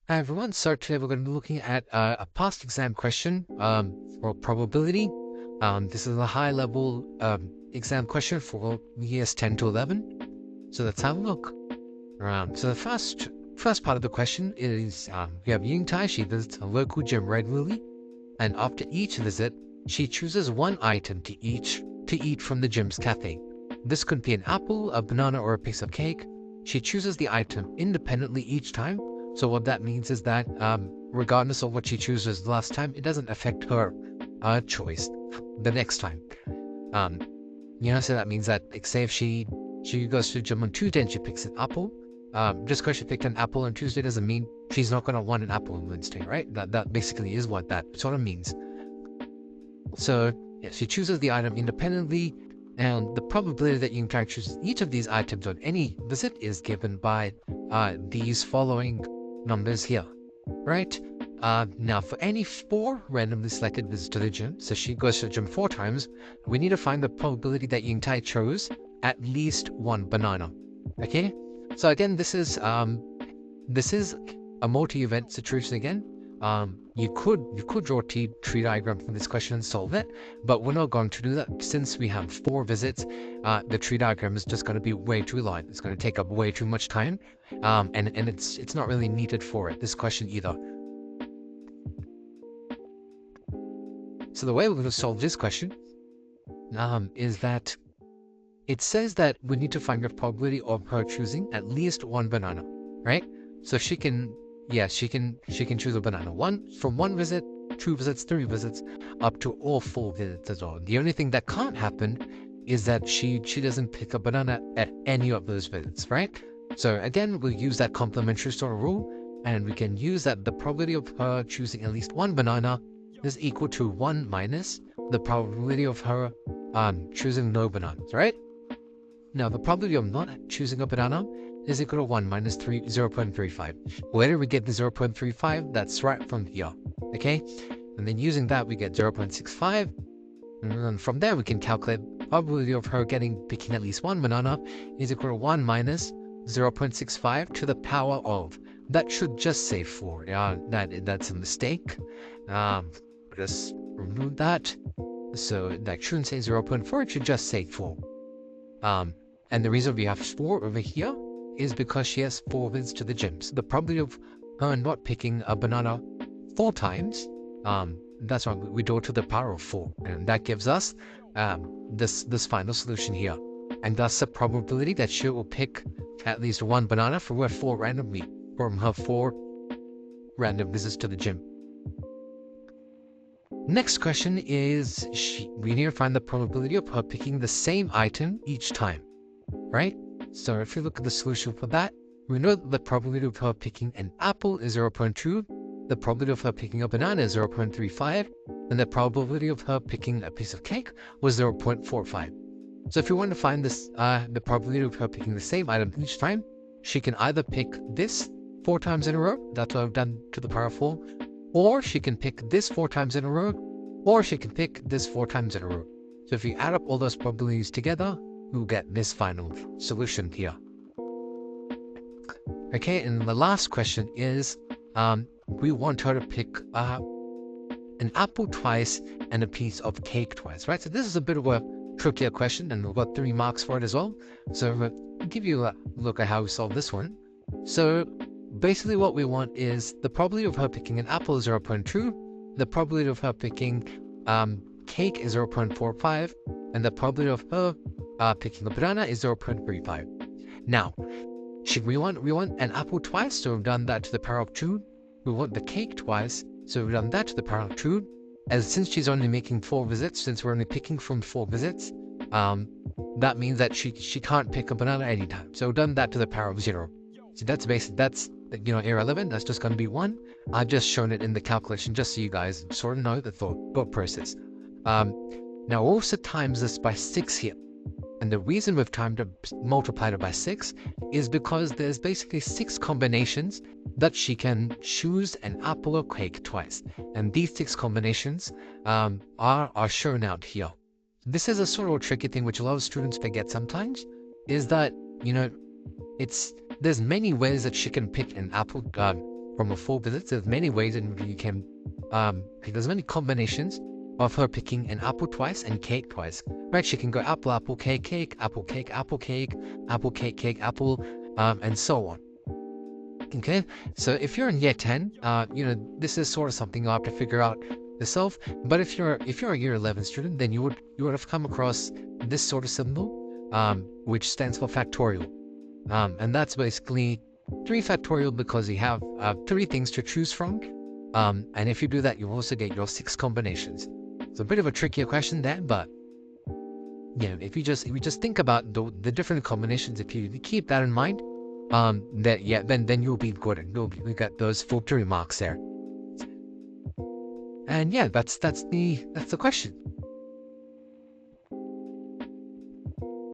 Hi everyone, so today we're going to be looking at a past exam question for probability. This is a high level exam question for years 10 to 11. So let's have a look. So the first part of the question is we have Ying Tai. She visits a local gym regularly, and after each visit, she chooses one item to eat from the gym's cafe. This could be an apple, a banana, or a piece of cake. She chooses the item independently each time. So what that means is that regardless of what she chooses the last time, it doesn't affect her choice the next time. Um, so that means that, like, say if she goes to the gym on Tuesday and she picks an apple, just because she picked an apple on Tuesday doesn't mean she's not going to want an apple on Wednesday, right? That basically is what that sort of means. So yeah, she chooses the item independently, and the probability that you can choose each of these items on any visit is given by these following numbers here, right? Now, for any 4 randomly selected visits to the gym, so she goes to the gym 4 times, we need to find the probability that Ying Tai chose at least 1 banana. Okay, so again, this is a multi-event situation again. You could draw a tree diagram from this question and solve it, but we're not going to do that since we have 4 visits. The tree diagram is just going to be way too long. It's going to take up way too much time, and it's not really needed for this question either. So the way we're going to solve this question is that it says that we need to find the probability of her choosing at least 1 banana, right? So she can choose a banana from 1 visit, 2 visits, 3 visits, up to all 4 visits as well. The only thing that can't happen is that she doesn't pick a banana at any of those visits, right? So again, we'll use that complementary sort of rule, and we can use that the probability of her choosing at least 1 banana is equal to 1 minus the probability of her choosing no bananas, right? Now, the probability of not choosing a banana is equal to 1 minus 0.35. Where did we get the 0.35? That's right from here, okay? And then using that, we get 0.65. And then from there, we can calculate the probability of her picking at least 1 banana is equal to 1 minus 0.65 to the power of. That should just say 4. Yeah, that's a mistake. Just remove that. So that shouldn't say 0.4, it should just say 4. And the reason we have 4 over here is because she has 4 visits to the gym. So the probability of her not picking a banana 4 times, that's why we do it to the power of 4. And that gives us this final solution here. And thus the probability that she will pick at least 1 banana from her 4 random visits to the gym. Next question is, we need to find the probability of her picking the same item each time, right? So if we look at the solution for that, we know that the probability of her picking an apple is 0.2, the probability of her picking a banana is 0.35, and the probability of her picking a piece of cake was 0.45. So if you want to find the probability of her picking the same item each time, she can either pick this 4 times in a row, that's what I've done to the power of 4, or she can pick this 4 times in a row, or she can pick this 4 times in a row. So if you add up all those probabilities together, we'll get this final solution here. Okay, and the last question is, we want her to pick an apple twice and a piece of cake twice, right? So this is a bit of a trickier question, and we've got 3 marks for it as well. So I'll give you a look at how we solve this one. So basically what we want is the probability of her picking an apple is 0.2, the probability of her picking cake is 0.45, and the probability of her picking a banana is 0.35. Now, we want an apple twice, so we've done that to the power of 2. We want the cake twice, so we've done that to the power of 2. And since she's only making 4 visits, since we're only picking from 4 visits, that means that she can't pick a banana anytime. So we've done that to the power of 0. So that's irrelevant. That's just going to be 1. I've just shown it in the calculation just so you guys sort of know the thought process. Now also times this by 6 here. And the reason we've multiplied it by 6 is because there's basically 6 combinations that she can choose an apple or cake twice. And these 6 combinations are shown out here. This is a sort of tricky thing which a lot of students forget sometimes, is that, there's many ways that she can pick an apple from a full visit. There's many ways in which you can, there's many combinations of her picking an apple twice and cake twice. Right? She can go apple, apple, cake, cake, apple, cake, apple, cake, apple, cake, cake, apple, and so on. Okay, so if you're in year 10, this is sort of something you'll have to figure out yourself. But if you're a year 11 student, then you would have come across this sort of symbol, which stands for factorial. And that's basically 3 factorial because you have 3 things to choose from. And if you do that, you also get your 6 combinations. It's a bit of a trickier question there, but if you just think about the different combinations, if you keep that in mind, then you'll be good, and you'll get those full 3 marks there. And yeah, that's the question.